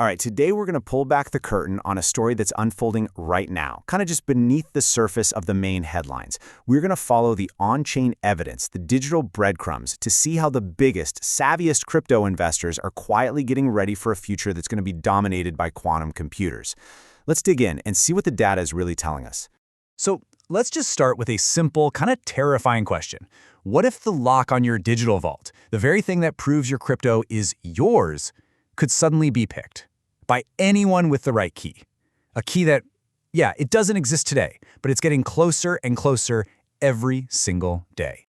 All right, today we're going to pull back the curtain on a story that's unfolding right now, kind of just beneath the surface of the main headlines. We're going to follow the on-chain evidence, the digital breadcrumbs, to see how the biggest, savviest crypto investors are quietly getting ready for a future that's going to be dominated by quantum computers. Let's dig in and see what the data is really telling us. So let's just start with a simple, kind of terrifying question. What if the lock on your digital vault, the very thing that proves your crypto is yours, could suddenly be picked by anyone with the right key? A key that, yeah, it doesn't exist today, but it's getting closer and closer every single day.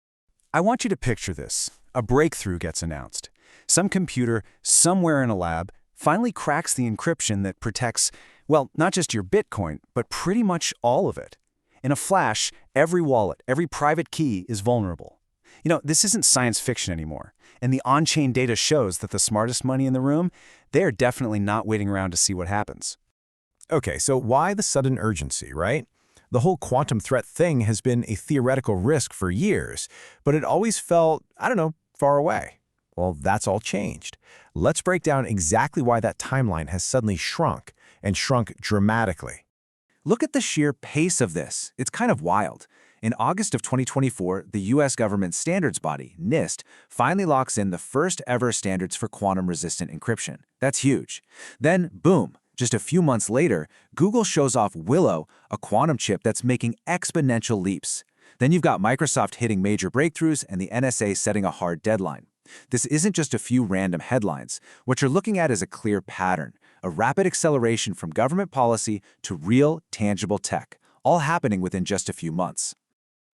I want you to picture this. A breakthrough gets announced. Some computer, somewhere in a lab, finally cracks the encryption that protects, well, not just your Bitcoin, but pretty much all of it. In a flash, every wallet, every private key is vulnerable. You know, this isn't science fiction anymore, and the on-chain data shows that the smartest money in the room, they are definitely not waiting around to see what happens. Okay, so why the sudden urgency, right? The whole quantum threat thing has been a theoretical risk for years, but it always felt, far away. Well, that's all changed. Let's break down exactly why that timeline has suddenly shrunk, and shrunk dramatically. Look at the sheer pace of this. It's kind of wild. In August of 2024, the U.S. government standards body, NIST, finally locks in the first ever standards for quantum-resistant encryption. That's huge. Then, boom, just a few months later, Google shows off Willow, a quantum chip that's making exponential leaps. Then you've got Microsoft hitting major breakthroughs and the NSA setting a hard deadline. This isn't just a few random headlines. What you're looking at is a clear pattern, a rapid acceleration from government policy to real, tangible tech, all happening within just a few months.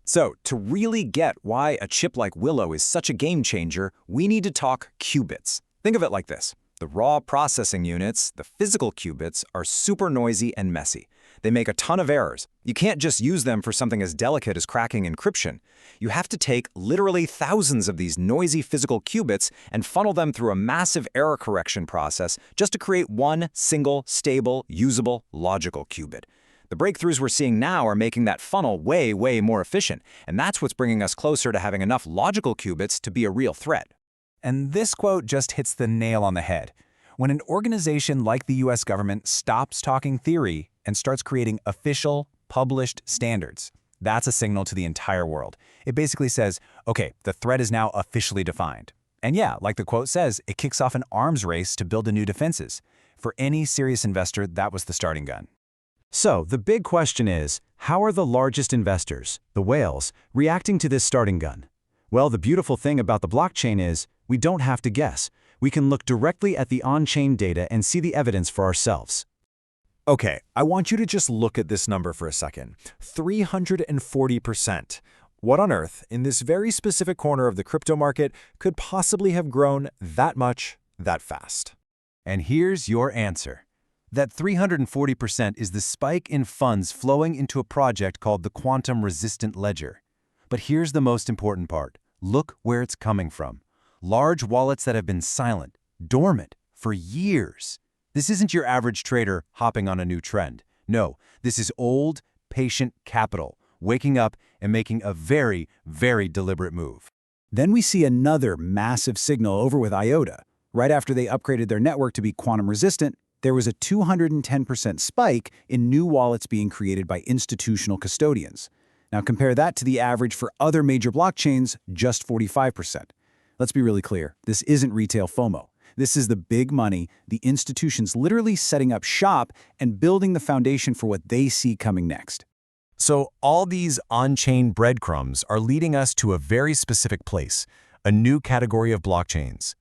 So, to really get why a chip like Willow is such a game changer, we need to talk qubits. Think of it like this. The raw processing units, the physical qubits, are super noisy and messy. They make a ton of errors. You can't just use them for something as delicate as cracking encryption. You have to take literally thousands of these noisy physical qubits and funnel them through a massive error correction process just to create one single, stable, usable, logical qubit. The breakthroughs we're seeing now are making that funnel way, way more efficient, and that's what's bringing us closer to having enough logical qubits to be a real threat. And this quote just hits the nail on the head. When an organization like the US government stops talking theory and starts creating official, published standards, that's a signal to the entire world. It basically says, okay, the threat is now officially defined. And yeah, like the quote says, it kicks off an arms race to build new defenses. For any serious investor, that was the starting gun. So, the big question is, how are the largest investors, the whales, reacting to this starting gun? Well, the beautiful thing about the blockchain is, we don't have to guess. We can look directly at the on-chain data and see the evidence for ourselves. Okay, I want you to just look at this number for a second. 340%. What on earth, in this very specific corner of the crypto market, could possibly have grown that much, that fast? And here's your answer. That 340% is the spike in funds flowing into a project called the Quantum Resistant Ledger. But here's the most important part. Look where it's coming from. Large wallets that have been silent, dormant, for years. This isn't your average trader hopping on a new trend. No, this is old, patient capital, waking up and making a very, very deliberate move. Then we see another massive signal over with IOTA. Right after they upgraded their network to be quantum resistant, there was a 210% spike in new wallets being created by institutional custodians. Now compare that to the average for other major blockchains, just 45%. Let's be really clear, this isn't retail FOMO. This is the big money, the institutions literally setting up shop and building the foundation for what they see coming next. So all these on-chain breadcrumbs are leading us to a very specific place, a new category of blockchains.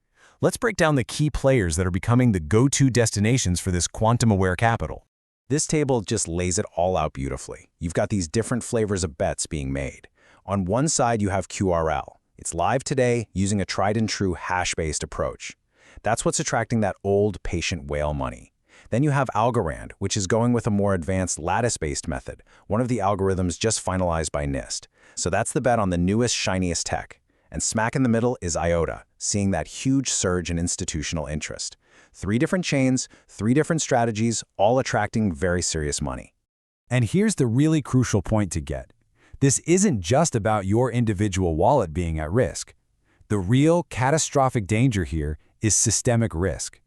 Let's break down the key players that are becoming the go-to destinations for this quantum-aware capital. This table just lays it all out beautifully. You've got these different flavors of bets being made. On one side, you have QRL. It's live today using a tried-and-true hash-based approach. That's what's attracting that old, patient whale money. Then you have Algorand, which is going with a more advanced lattice-based method, one of the algorithms just finalized by NIST. So that's the bet on the newest, shiniest tech. And smack in the middle is IOTA, seeing that huge surge in institutional interest. 3 different chains, 3 different strategies, all attracting very serious money. And here's the really crucial point to get. This isn't just about your individual wallet being at risk. The real catastrophic danger here is systemic risk.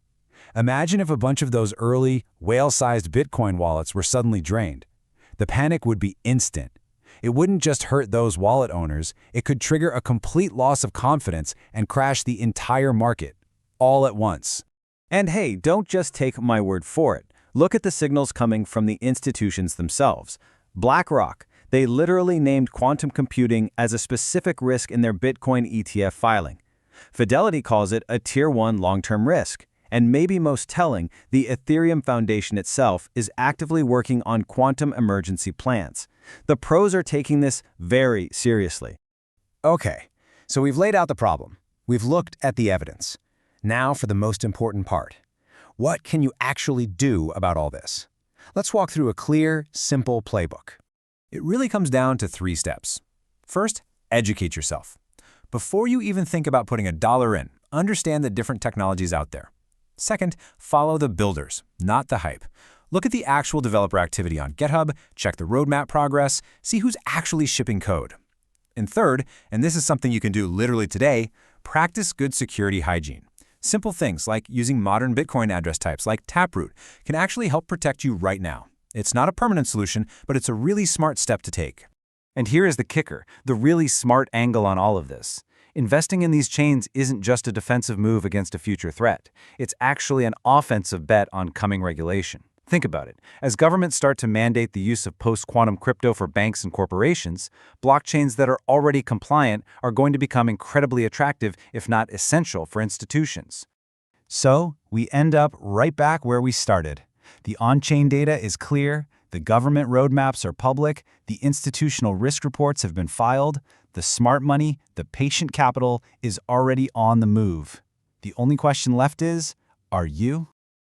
Imagine if a bunch of those early, whale-sized Bitcoin wallets were suddenly drained. The panic would be instant. It wouldn't just hurt those wallet owners, it could trigger a complete loss of confidence and crash the entire market, all at once. And hey, don't just take my word for it. Look at the signals coming from the institutions themselves. BlackRock, they literally named quantum computing as a specific risk in their Bitcoin ETF filing. Fidelity calls it a Tier 1 long-term risk. And maybe most telling, the Ethereum Foundation itself is actively working on quantum emergency plans. The pros are taking this very seriously. Okay, so we've laid out the problem. We've looked at the evidence. Now for the most important part. What can you actually do about all this? Let's walk through a clear, simple playbook. It really comes down to 3 steps. First, educate yourself. Before you even think about putting $1 in, understand the different technologies out there. Second, follow the builders, not the hype. Look at the actual developer activity on GitHub, check the roadmap progress, see who's actually shipping code. And third, and this is something you can do literally today, practice good security hygiene. Simple things like using modern Bitcoin address types like Taproot can actually help protect you right now. It's not a permanent solution, but it's a really smart step to take. And here is the kicker, the really smart angle on all of this. Investing in these chains isn't just a defensive move against a future threat. It's actually an offensive bet on coming regulation. Think about it. As governments start to mandate the use of post-quantum crypto for banks and corporations, blockchains that are already compliant are going to become incredibly attractive, if not essential, for institutions. So, we end up right back where we started. The on-chain data is clear, the government roadmaps are public, the institutional risk reports have been filed, the smart money, the patient capital is already on the move. The only question left is, are you?